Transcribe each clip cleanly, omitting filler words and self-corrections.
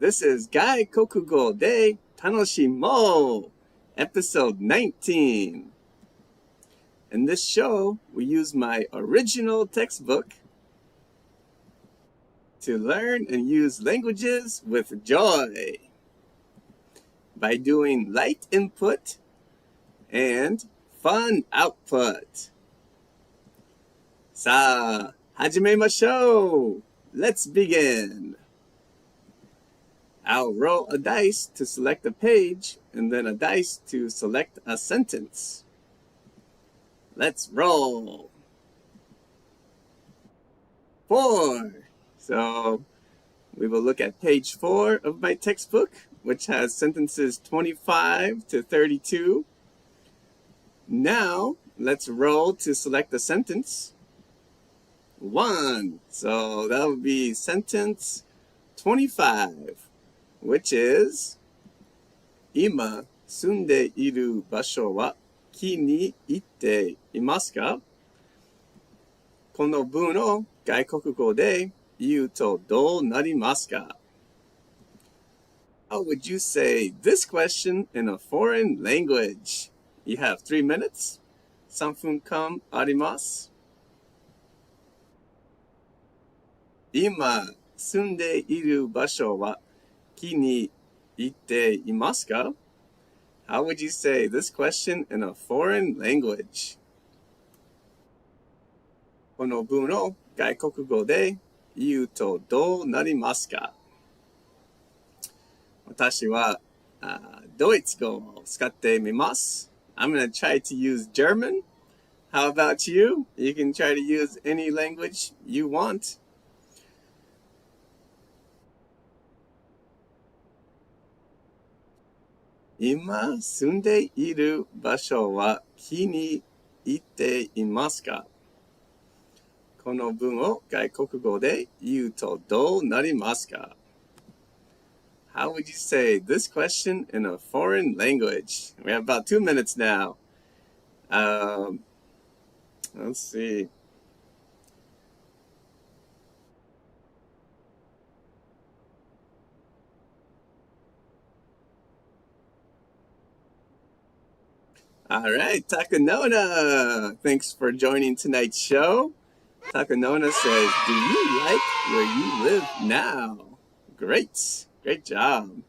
This is 外国語で楽しもう Episode 19. In this show, we use my original textbook to learn and use languages with joy by doing light input and fun output. さあ、始めましょう! Let's begin. I'll roll a dice to select a page and then a dice to select a sentence. Let's roll. 4. So we will look at page 4 of my textbook, which has sentences 25 to 32. Now let's roll to select a sentence. 1. So that would be sentence 25, which is 今住んでいる場所は気に入っていますか? この文を外国語で言うとどうなりますか? How would you say this question in a foreign language? You have 3 minutes. 3分間あります。今住んでいる場所は気に入っていますか? How would you say this question in a foreign language? この文を外国語で言うとどうなりますか? 私はドイツ語を使ってみます。I'm going to try to use German. How about you? You can try to use any language you want. 今住んでいる場所は気に入っていますか? この文を外国語で言うとどうなりますか? How would you say this question in a foreign language? We have about 2 minutes now. Let's see. All right, Takanona. Thanks for joining tonight's show. Takanona says, do you like where you live now? Great. Great job.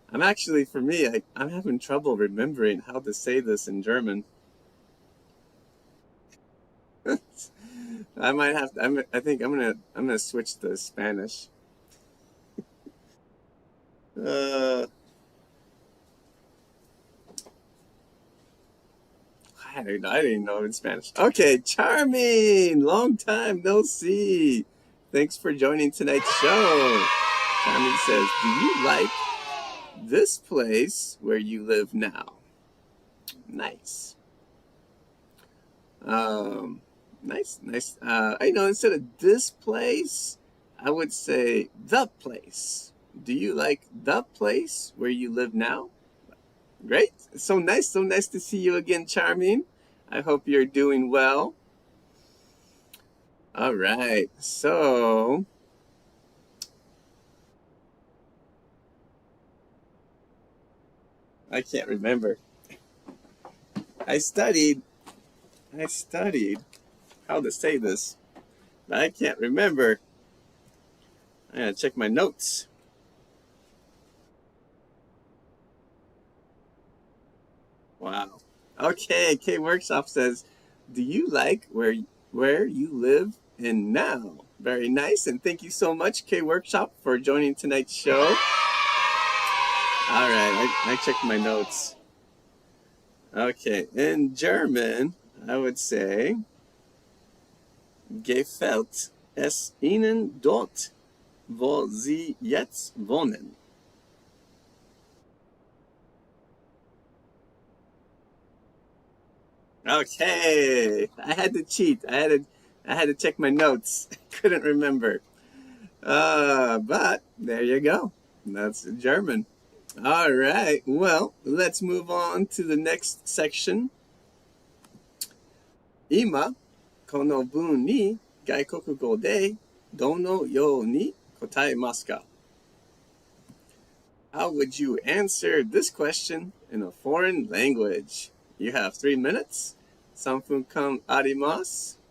I'm actually, for me, I'm having trouble remembering how to say this in German. I might have to, I think I'm gonna switch to Spanish. I didn't know in Spanish. Okay, Charming, long time no see. Thanks for joining tonight's show. Charming says, do you like this place where you live now? Nice. Nice. I know instead of this place, I would say the place. Do you like the place where you live now? Great. So nice to see you again, Charming. I hope you're doing well. All right. So I can't remember. I studied how to say this, but I can't remember. I gotta check my notes. Wow. Okay, K Workshop says, do you like where you live in now? Very nice, and thank you so much, K Workshop, for joining tonight's show. All right, I checked my notes. Okay, in German, I would say, gefällt es Ihnen dort, wo Sie jetzt wohnen? Okay, I had to cheat. I had to check my notes. I couldn't remember. But there you go. That's German. All right. Well, let's move on to the next section. 今、この文に外国語でどのように答えますか? how would you answer this question in a foreign language? You have 3 minutes. 3分間あります。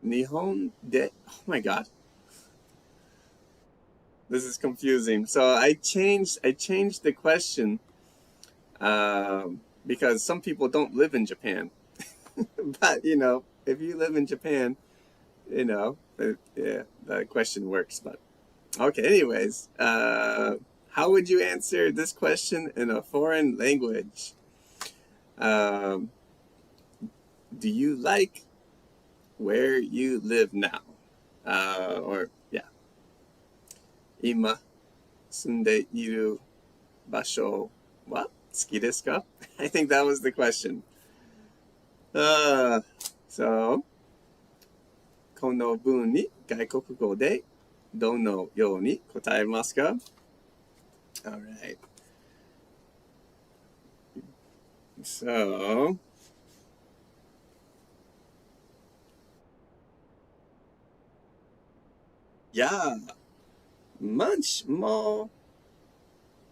日本で Oh my god. This is confusing. So I changed the question because some people don't live in Japan. But, if you live in Japan, yeah, the question works. But okay, anyways, how would you answer this question in a foreign language? Do you like where you live now? Or yeah. 今住んでいる場所は好きですか? I think that was the question. So この文に外国語でどのように答えますか? Alright. So ja, manchmal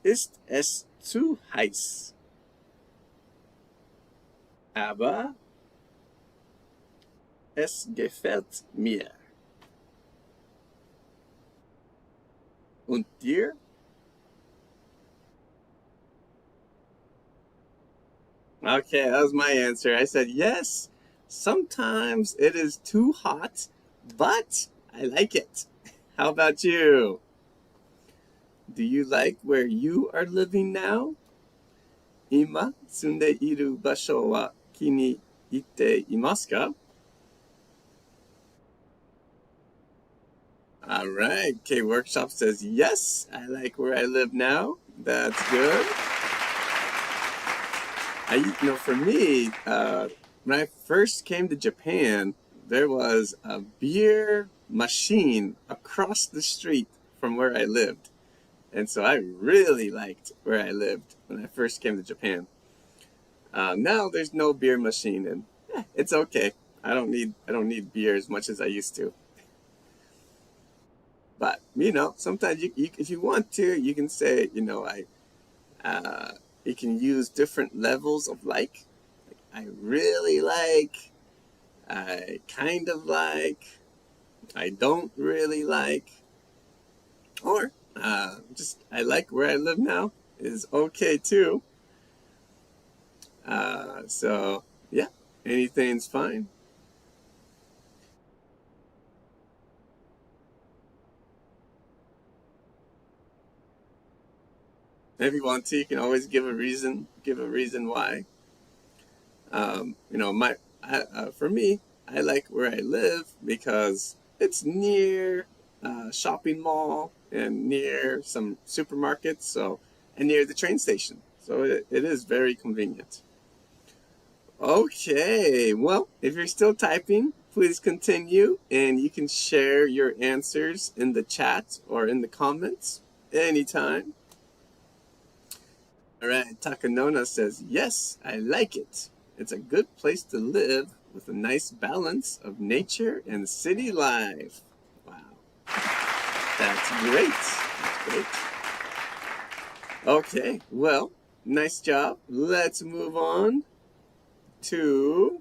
ist es zu heiß. Aber es gefällt mir. Und dir? Okay, that was my answer. I said, yes, sometimes it is too hot, but I like it. How about you? Do you like where you are living now? 今住んでいる場所は気に入っていますか? All right. K Workshop says, yes, I like where I live now. That's good. For me, when I first came to Japan, there was a beer machine across the street from where I lived. And so I really liked where I lived when I first came to Japan. Now there's no beer machine, and it's okay. I don't need beer as much as I used to. But sometimes you if you want to, you can say, you can use different levels of like I really like, I kind of like, I don't really like, or just I like where I live now is okay too. So yeah, anything's fine. If you want to, you can always give a reason why. For me, I like where I live because it's near a shopping mall and near some supermarkets, and near the train station. So it is very convenient. Okay, well, if you're still typing, please continue, and you can share your answers in the chat or in the comments anytime. All right, Takanona says, yes, I like it. It's a good place to live with a nice balance of nature and city life. Wow. That's great. That's great. Okay, well, nice job. Let's move on to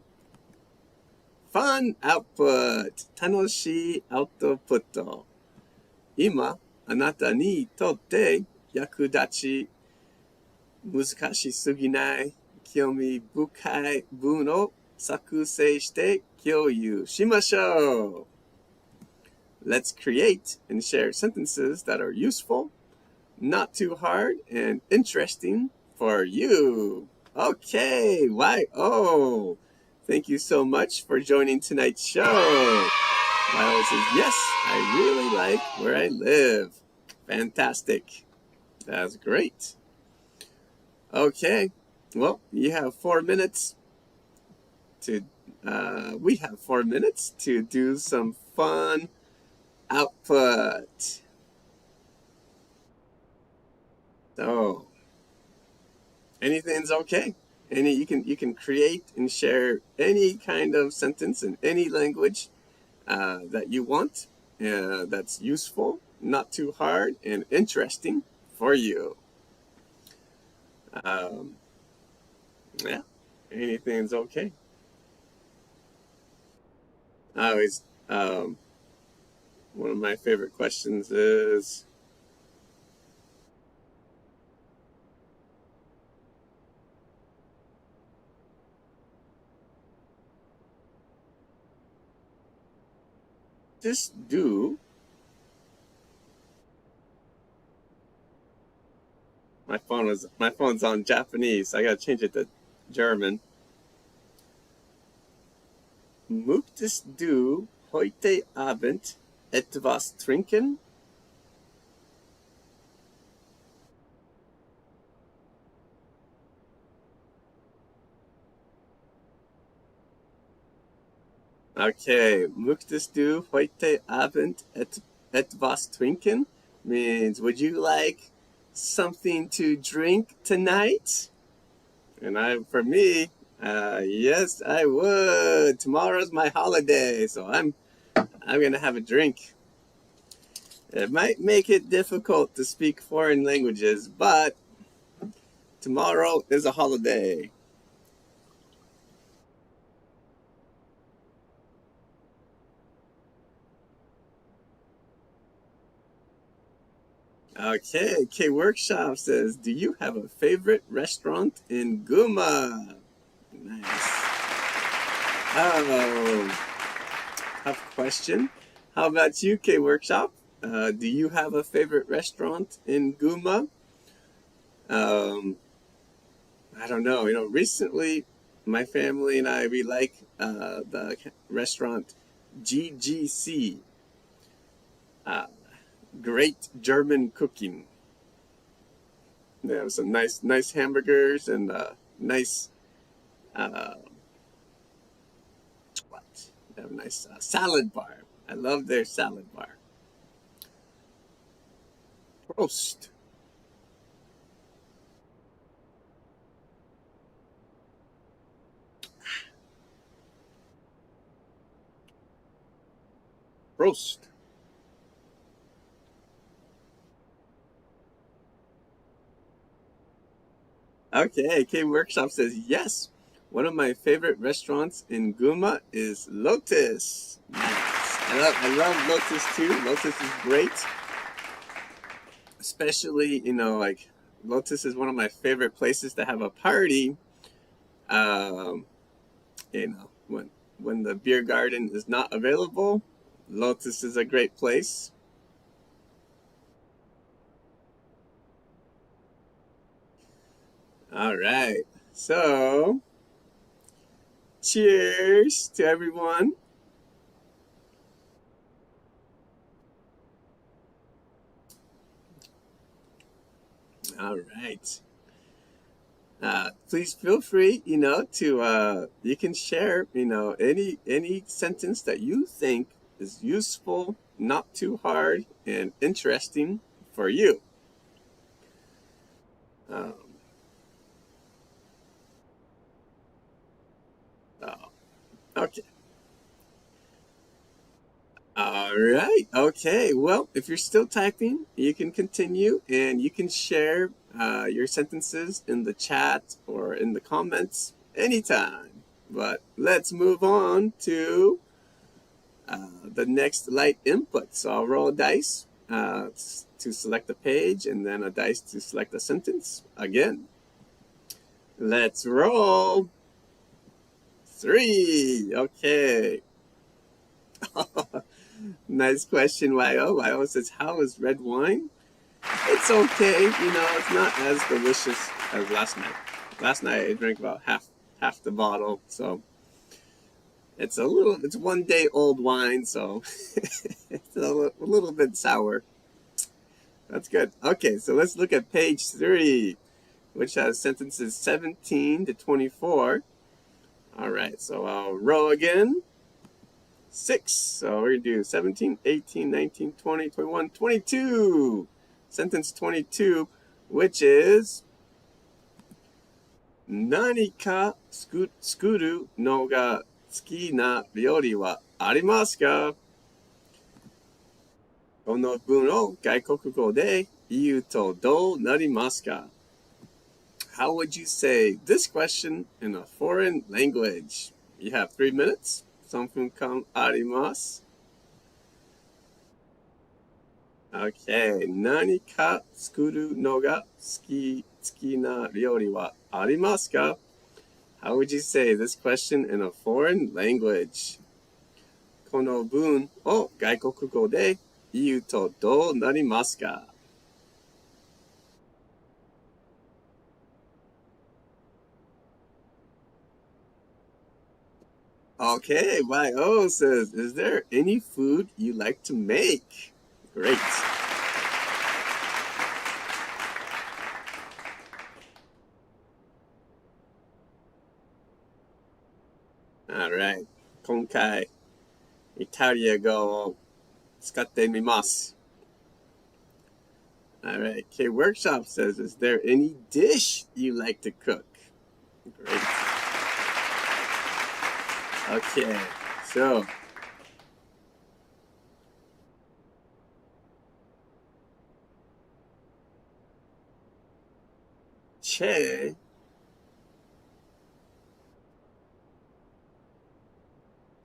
fun output. 楽しいアウトプット。今、あなたにとって役立ち難しすぎない興味深い文を作成して共有しましょう. Let's create and share sentences that are useful, not too hard, and interesting for you. Okay, YO. Thank you so much for joining tonight's show. YO says, yes, I really like where I live. Fantastic. That's great. Okay, well, you have 4 minutes to, we have 4 minutes to do some fun output. So, anything's okay. You can create and share any kind of sentence in any language that you want, that's useful, not too hard, and interesting for you. Yeah, anything's okay. I always, one of my favorite questions is, just do. My phone's on Japanese, so I gotta change it to German. Möchtest du heute Abend etwas trinken? Okay, möchtest du heute Abend etwas trinken? Means, would you like something to drink tonight? And for me, yes, I would. Tomorrow's my holiday, so I'm gonna have a drink. It might make it difficult to speak foreign languages, but tomorrow is a holiday. Okay, K Workshop says, do you have a favorite restaurant in Guma? Nice. Oh, tough question. How about you, K Workshop? Do you have a favorite restaurant in Guma? I don't know. Recently, my family and we like the restaurant GGC. Great German cooking. They have some nice hamburgers and nice They have a nice salad bar. I love their salad bar. Prost. Prost. Okay, K Workshop says, yes, one of my favorite restaurants in Guma is Lotus. Nice. I love Lotus too. Lotus is great. Especially, like Lotus is one of my favorite places to have a party. When the beer garden is not available, Lotus is a great place. All right, so cheers to everyone. All right. Please feel free, to you can share, any sentence that you think is useful, not too hard, and interesting for you. Okay. All right. Okay. Well, if you're still typing, you can continue and you can share your sentences in the chat or in the comments anytime. But let's move on to the next light input. So I'll roll a dice to select a page and then a dice to select a sentence. Again, let's roll. 3. Okay. Nice question, YO. YO says, how is red wine? It's okay. It's not as delicious as last night. Last night I drank about half the bottle. So it's it's 1 day old wine. So it's a little bit sour. That's good. Okay, so let's look at page 3, which has sentences 17 to 24. All right, so I'll roll again. 6. So we're going to do 17, 18, 19, 20, 21, 22. Sentence 22, which is 何か作るのが好きな料理はありますか?この文を外国語で言うとどうなりますか? How would you say this question in a foreign language? You have 3 minutes. 3分間あります。Okay. 何か作るのが好きな料理はありますか? How would you say this question in a foreign language? この文を外国語で言うとどうなりますか? Okay, YO says, is there any food you like to make? Great. All right. 今回、イタリア語を使ってみます。All right. K Workshop says, is there any dish you like to cook? Great. Okay. So, Che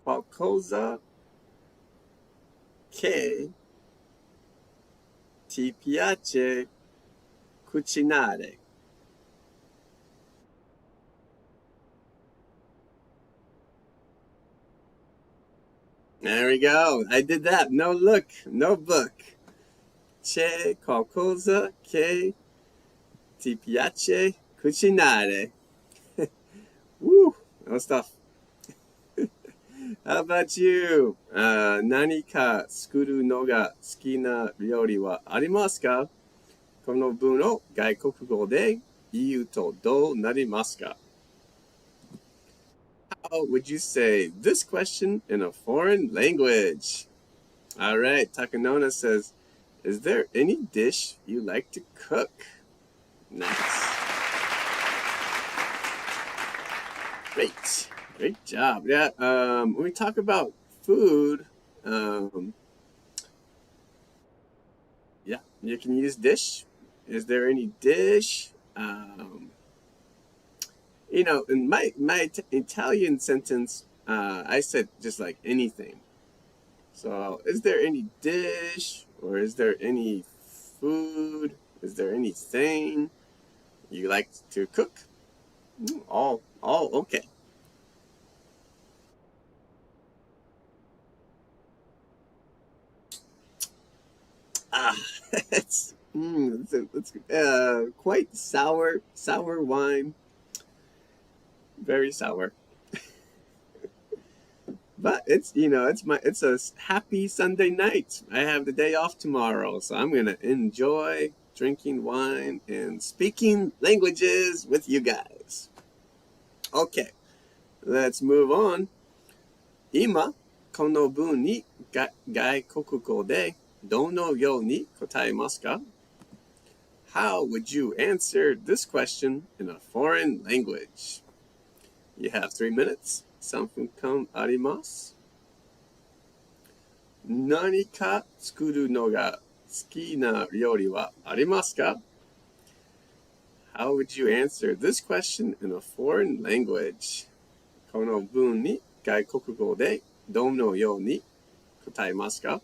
qualcosa che ti piace cucinare? There we go. I did that. No look, no book. C'è qualcosa che ti piace cucinare? Woo, that was tough. How about you? 何か作るのが好きな料理はありますか? この文を外国語で言うとどうなりますか? How would you say this question in a foreign language? All right, Takanona says, is there any dish you like to cook? Nice. Great job. Yeah, when we talk about food, yeah, you can use dish. Is there any dish? In my Italian sentence, I said just like anything. So, is there any dish, or is there any food? Is there anything you like to cook? All okay. It's quite sour wine. Very sour. But it's a happy Sunday night. I have the day off tomorrow, so I'm gonna enjoy drinking wine and speaking languages with you guys. Okay, let's move on. 今この文に外国語でどのように答えますか? How would you answer this question in a foreign language? You have 3 minutes. 3分間あります。何か作るのが好きな料理はありますか? How would you answer this question in a foreign language? この文に外国語でどのように答えますか?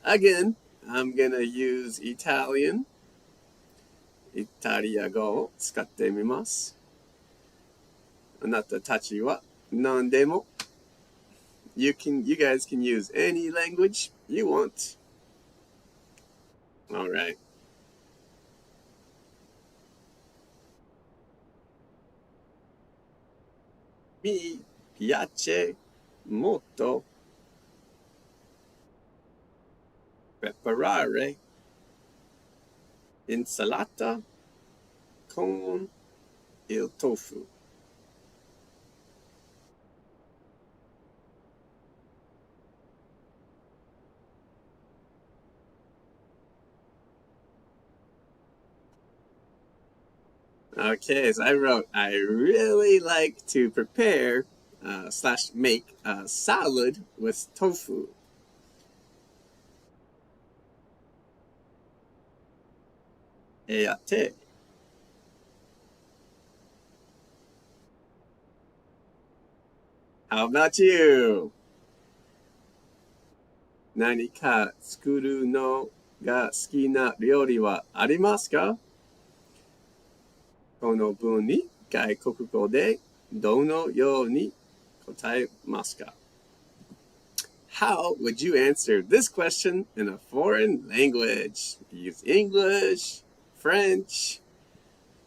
Again, I'm gonna use Italian. イタリア語を使ってみます。あなたたちは何でも you guys can use any language you want. All right. Mi piace molto preparare insalata con il tofu. Okay, so I wrote, I really like to prepare / make a salad with tofu. やって。How about you? 何か作るのが好きな料理はありますか？この文に外国語でどのように答えますか？ How would you answer this question in a foreign language? Use English, French,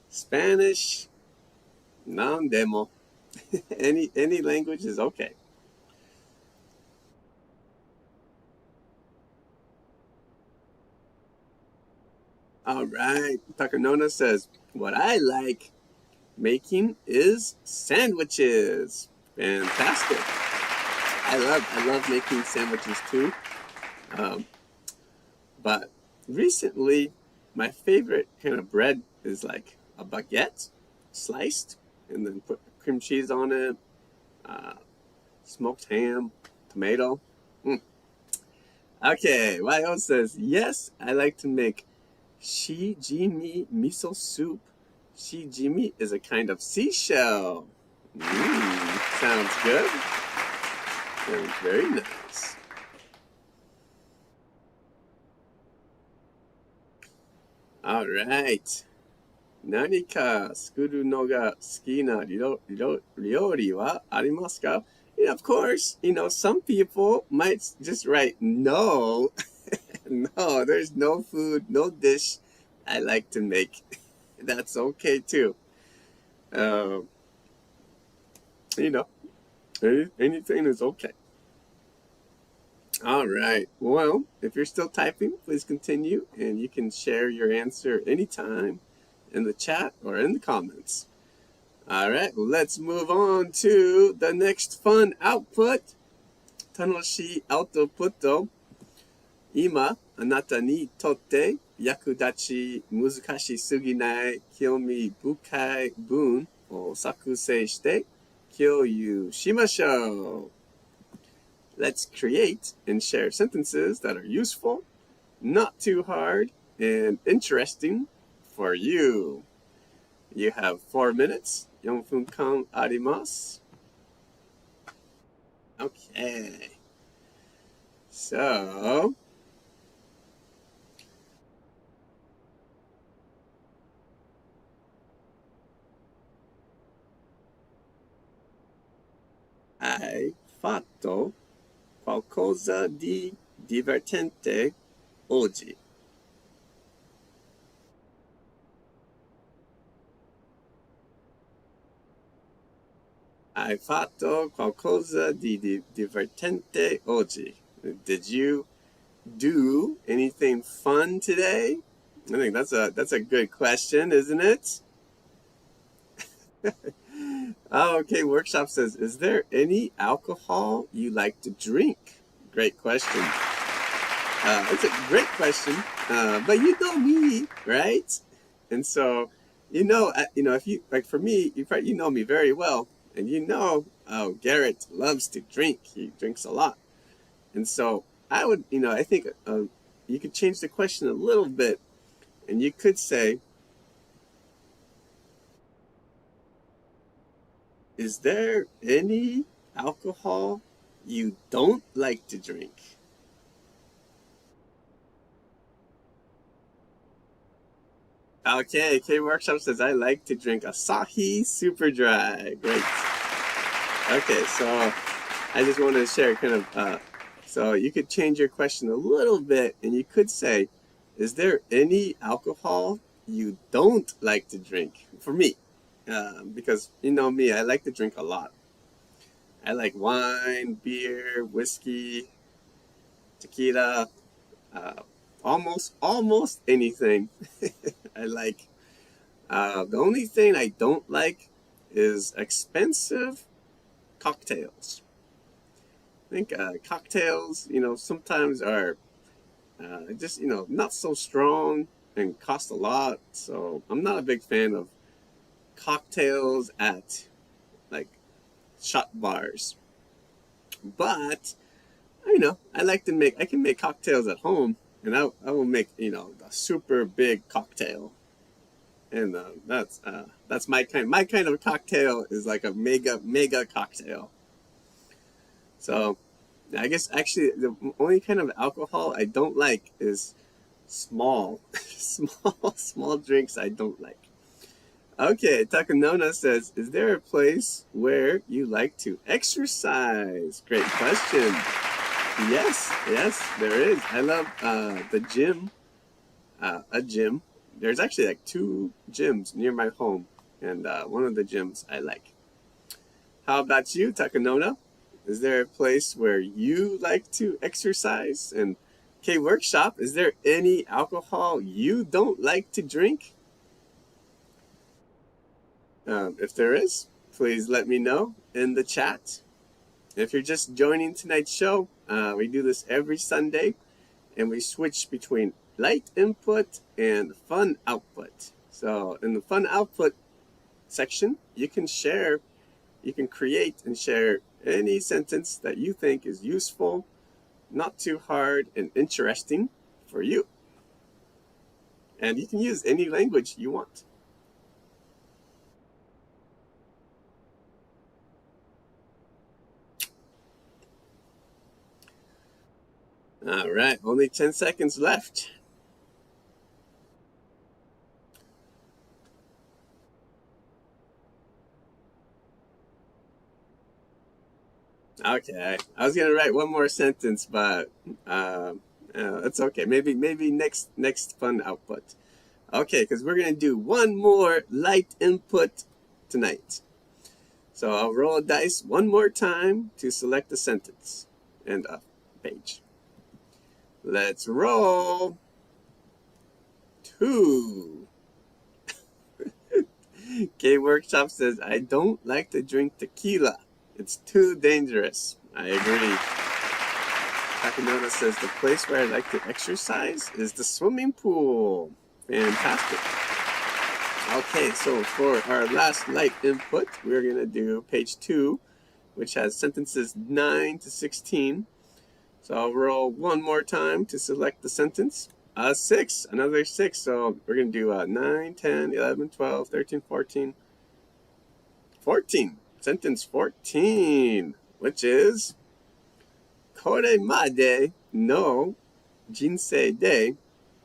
Spanish, 何でも。any language is okay. All right. Takanona says, what I like making is sandwiches. Fantastic. I love making sandwiches too. But recently, my favorite kind of bread is like a baguette, sliced, and then put cream cheese on it, smoked ham, tomato. Okay, Wayo says, yes, I like to make shijimi miso soup. Shijimi is a kind of seashell. Sounds good. Sounds very nice. All right. 何か作るのが好きな料理はありますか? Of course, some people might just write no. No, there's no food, no dish I like to make. That's okay too. Anything is okay. All right. Well, if you're still typing, please continue, and you can share your answer anytime in the chat or in the comments. All right, let's move on to the next fun output. 楽しいアウトプット。今、あなたにとって役立ち難しすぎない興味深い文を作成して共有しましょう。Let's create and share sentences that are useful, not too hard, and interesting for you. You have 4 minutes. 4分間あります。Okay. So, hai fatto qualcosa di divertente oggi? Hai fatto qualcosa di divertente oggi? Did you do anything fun today? I think that's a good question, isn't it? Okay, Workshop says, is there any alcohol you like to drink? Great question. It's a great question, but you know me, right? And so, if you, like for me, you know me very well, and Garrett loves to drink. He drinks a lot. And so I would, I think you could change the question a little bit, and you could say, is there any alcohol you don't like to drink? Okay, K Workshop says, I like to drink Asahi Super Dry. Great. Okay, so I just wanted to share kind of, so you could change your question a little bit, and you could say, is there any alcohol you don't like to drink? For me, because you know me, I like to drink a lot. I like wine, beer, whiskey, tequila, almost anything. I like. The only thing I don't like is expensive cocktails. I think cocktails, sometimes are just, not so strong and cost a lot. So I'm not a big fan of cocktails at like shot bars. But, I can make cocktails at home, and I will make, a super big cocktail. And that's my kind of cocktail is like a mega cocktail. So I guess actually the only kind of alcohol I don't like is small small drinks I don't like. Okay, Takanona says, is there a place where you like to exercise? Great question. Yes, there is. I love the gym. A gym. There's actually like 2 gyms near my home, and one of the gyms I like. How about you, Takanona? Is there a place where you like to exercise? And K-Workshop, is there any alcohol you don't like to drink? If there is, please let me know in the chat. If you're just joining tonight's show, we do this every Sunday, and we switch between light input and fun output. So in the fun output section, you can create and share any sentence that you think is useful, not too hard, and interesting for you. And you can use any language you want. All right, only 10 seconds left. Okay, I was gonna write one more sentence, but it's okay. Maybe next fun output. Okay, because we're gonna do one more light input tonight. So I'll roll a dice one more time to select a sentence and a page. Let's roll. 2. K-Workshop says, I don't like to drink tequila. It's too dangerous. I agree. Takanona says, the place where I like to exercise is the swimming pool. Fantastic. Okay, so for our last light input, we're going to do page 2, which has sentences 9 to 16. So I'll roll one more time to select the sentence. 6, another 6. So we're going to do 9, 10, 11, 12, 13, 14. 14. Sentence 14, which is これまでの人生で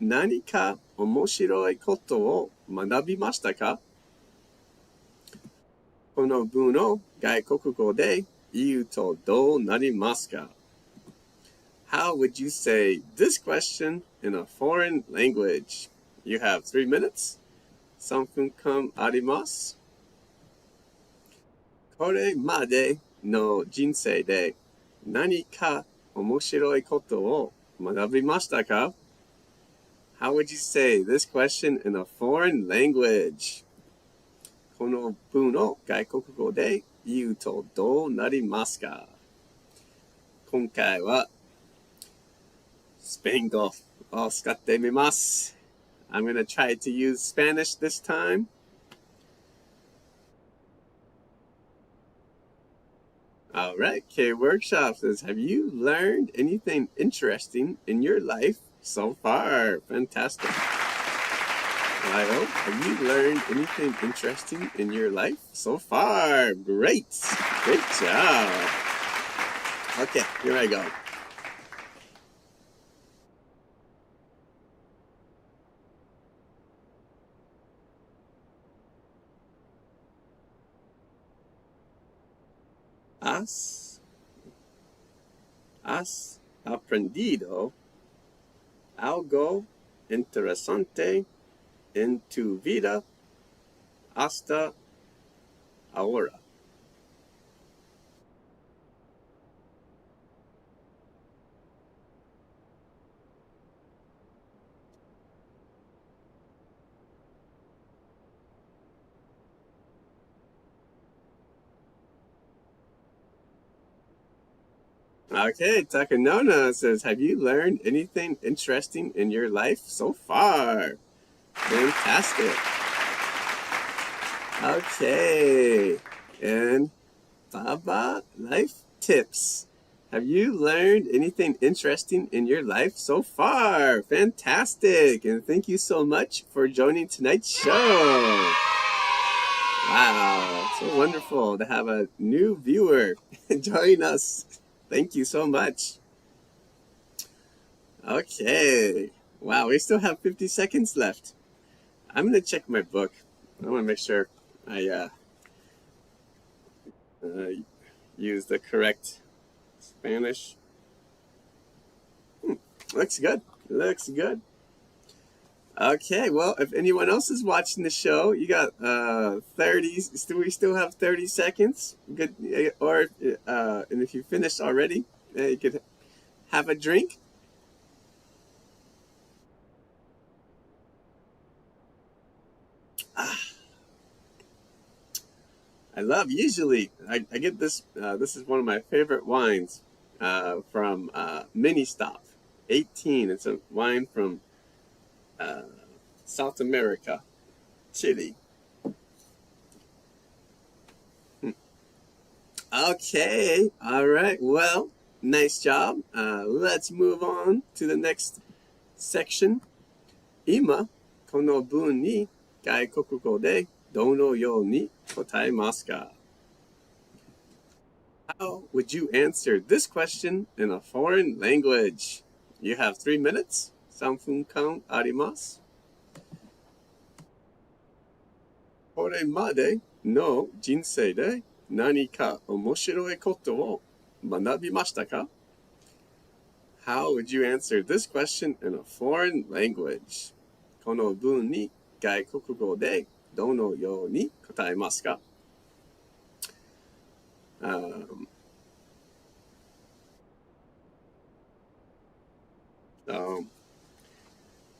何か面白いことを学びましたか？この文を外国語で言うとどうなりますか？ How would you say this question in a foreign language? You have 3 minutes. 3分間あります。これまでの人生で何か面白いことを学びましたか？ How would you say this question in a foreign language? この文を外国語で言うとどうなりますか？今回はスペイン語を使ってみます。I'm going to try to use Spanish this time. All right, K-Workshop says, have you learned anything interesting in your life so far? Fantastic. Lyle, have you learned anything interesting in your life so far? Great. Great job. Okay, here I go. Has aprendido algo interesante en tu vida hasta ahora. Okay, Takanona says, have you learned anything interesting in your life so far? Fantastic. Okay, and Baba Life Tips. Have you learned anything interesting in your life so far? Fantastic! And thank you so much for joining tonight's show. Wow, so wonderful to have a new viewer join us. Thank you so much. Okay. Wow, we still have 50 seconds left. I'm going to check my book. I want to make sure I use the correct Spanish. Looks good. Looks good. Okay, well, if anyone else is watching the show, you got 30. We still have 30 seconds. Good, or and if you finished already, you could have a drink. Usually I get this. This is one of my favorite wines from Mini Stop 18. It's a wine from South America, Chile. Okay, all right. Well, nice job. Let's move on to the next section. 今この文に外国語でどのように答えますか? How would you answer this question in a foreign language? You have 3 minutes. 3分間あります。これまでの人生で何か面白いことを学びましたか? How would you answer this question in a foreign language? この文に外国語でどのように答えますか? I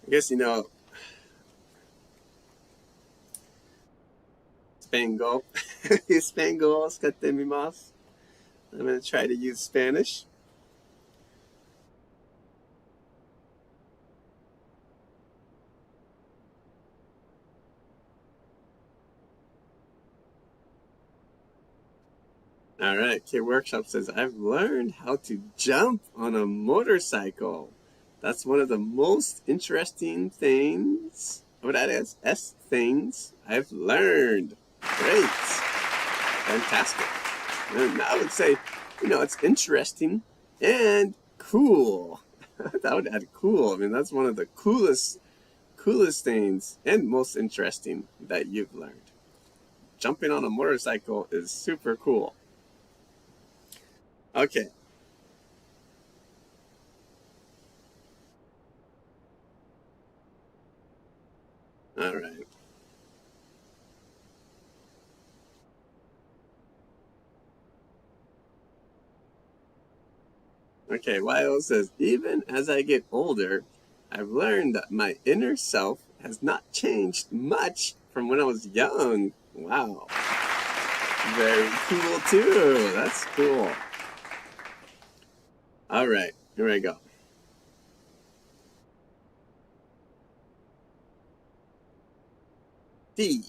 guess,スペイン語を使ってみます。I'm going to try to use Spanish. All right, K Workshop says, I've learned how to jump on a motorcycle. That's one of the most interesting things, what that is, things I've learned. Great. Fantastic. And I would say, it's interesting and cool. I would add cool. I mean, that's one of the coolest things and most interesting that you've learned. Jumping on a motorcycle is super cool. Okay. All right. Okay, YO says, even as I get older, I've learned that my inner self has not changed much from when I was young. Wow. Very cool too. That's cool. All right, here we go. D.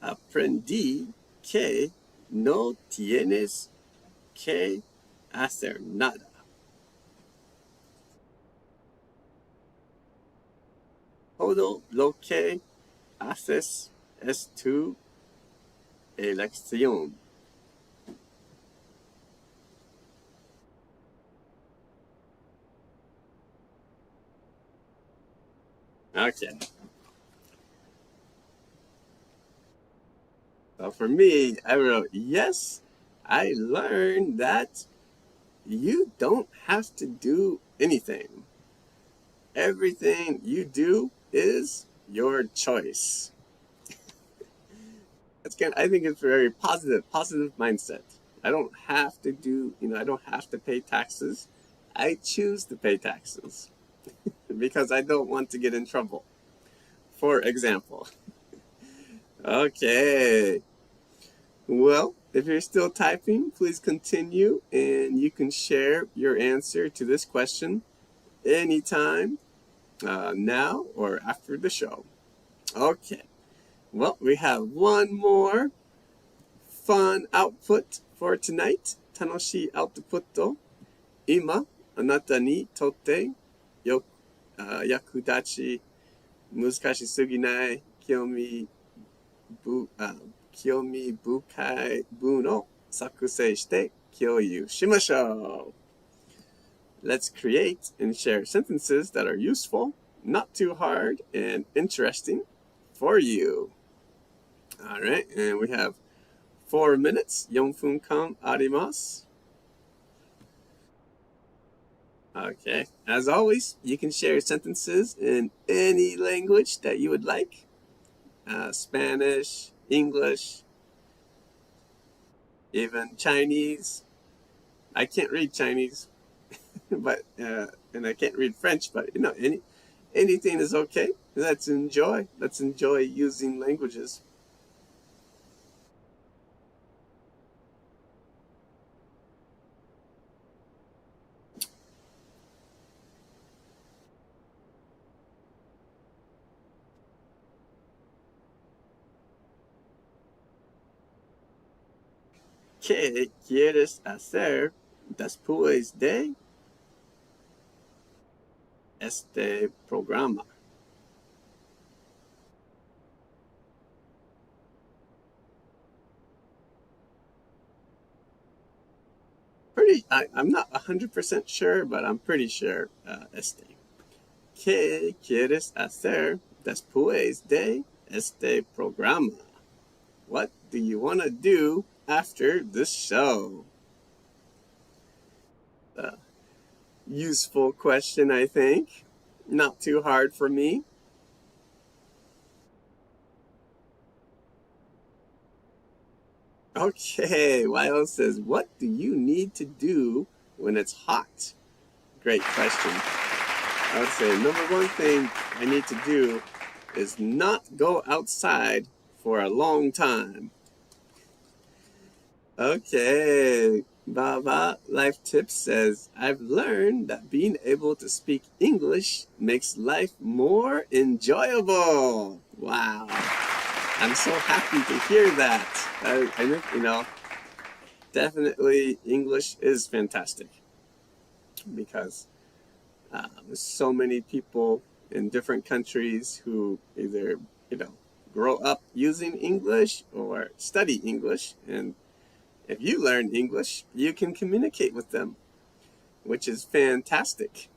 Aprendí que no tienes que hacer nada. Todo lo que haces es tu elección. Okay. So for me, I wrote, yes, I learned that you don't have to do anything. Everything you do is your choice. I think it's a very positive mindset. I don't have to I don't have to pay taxes. I choose to pay taxes because I don't want to get in trouble. For example. Okay. Well, if you're still typing, please continue and you can share your answer to this question anytime, now or after the show. Okay. Well, we have one more fun output for tonight. 楽しいアウトプット、今あなたにとって役立ち、難しすぎない、興味深い文を作成して共有しましょう。Let's create and share sentences that are useful, not too hard, and interesting for you. All right, and we have 4 minutes, 4分間あります。Okay, as always, you can share sentences in any language that you would like. Spanish, English, even Chinese. I can't read Chinese, but and I can't read French, but anything is okay. Let's enjoy using languages. ¿Qué quieres hacer después de este programa? I'm not 100% sure, but I'm pretty sure ¿Qué quieres hacer después de este programa? What do you want to do after this show? Useful question, I think. Not too hard for me. Okay, Lyle says, what do you need to do when it's hot? Great question. I would say number one thing I need to do is not go outside for a long time. Okay, Baba Life Tips says, I've learned that being able to speak English makes life more enjoyable. Wow. I'm so happy to hear that. I think, definitely English is fantastic because there's so many people in different countries who either, grow up using English or study English. And if you learn English, you can communicate with them, which is fantastic.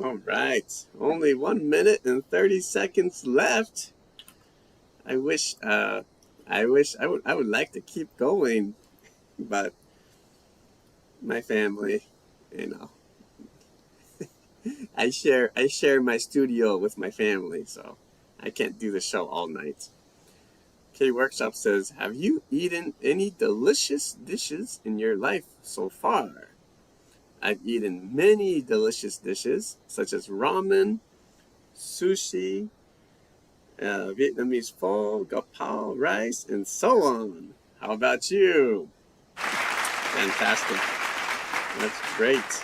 All right, only 1 minute and 30 seconds left. I would like to keep going, but my family, I share my studio with my family, so I can't do the show all night. K Workshop says, have you eaten any delicious dishes in your life so far? I've eaten many delicious dishes, such as ramen, sushi, Vietnamese pho, gapao, rice, and so on. How about you? Fantastic. That's great.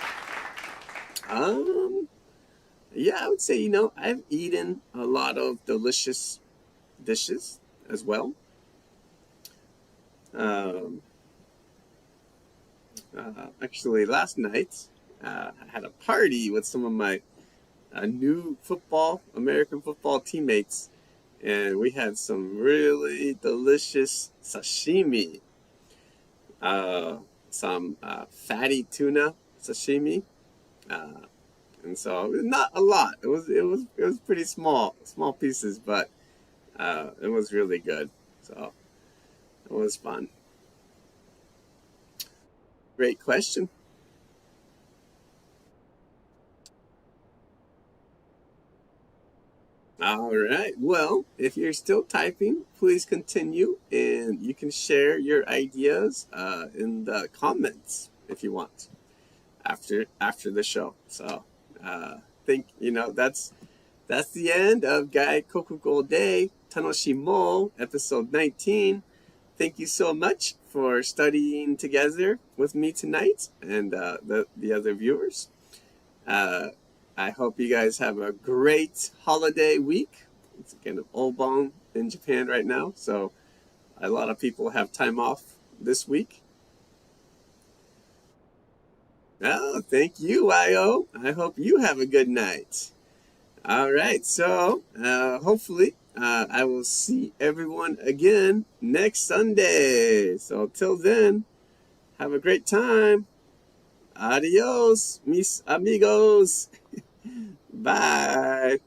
Yeah, I would say, I've eaten a lot of delicious dishes as well. Actually, last night, I had a party with some of my new American football teammates, and we had some really delicious sashimi, some fatty tuna sashimi, and so not a lot. It was pretty small pieces, but it was really good. So it was fun. Great question. All right. Well, if you're still typing, please continue, and you can share your ideas in the comments if you want after the show. So think that's the end of 外国語で楽しもう episode 19. Thank you so much for studying together with me tonight and the other viewers. I hope you guys have a great holiday week. It's kind of Obon in Japan right now, so a lot of people have time off this week. Oh, thank you, Io. I hope you have a good night. All right, so hopefully I will see everyone again next Sunday. So till then, have a great time. Adios, mis amigos. Bye.